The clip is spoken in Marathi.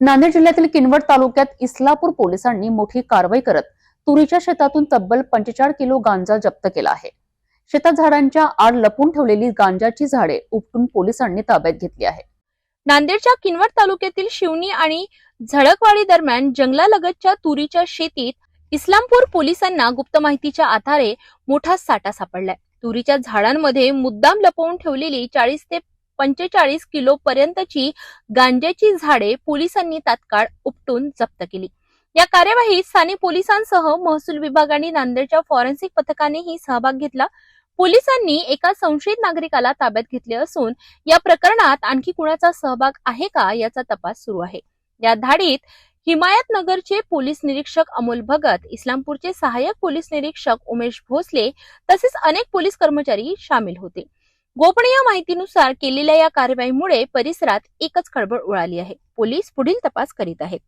नांदेड जिल्ह्यातील किनवट तालुक्यात इस्लापूर पोलिसांनी मोठी कारवाई करत तुरीच्या शेतातून तब्बल 45 किलो गांजा जप्त केला आहे। शेतात झाडांच्या आड लपून ठेवलेली गांजाची झाडे उपटून पोलिसांनी ताब्यात घेतली आहे। नांदेडच्या किनवट तालुक्यातील शिवनी आणि झळकवाडी दरम्यान जंगलालगतच्या तुरीच्या शेतीत इस्लामपूर पोलिसांना गुप्त माहितीच्या आधारे मोठा साठा सापडलाय। तुरीच्या झाडांमध्ये मुद्दाम लपवून ठेवलेली 40 ते 45 किलो पर्यंतची गांजाची झाडे पोलिसांनी तात्काळ उपटून जप्त केली। या कार्यवाहीत स्थानिक पोलिसांसह महसूल विभाग आणि नांदेडच्या फॉरेन्सिक पथकानेही सहभाग घेतला। पोलिसांनी एका संशयित नागरिकाला ताब्यात घेतले असून या प्रकरणात आणखी कुणाचा सहभाग आहे का याचा तपास सुरू आहे। या धाडीत हिमायतनगरचे पोलीस निरीक्षक अमोल भगत, इस्लामपूरचे सहाय्यक पोलीस निरीक्षक उमेश भोसले तसेच अनेक पोलीस कर्मचारी सामील होते। गोपनीय माहितीनुसार केलेल्या या कारवाईमुळे परिसरात एकच खळबळ उडाली आहे। पोलीस पुढील तपास करीत आहेत।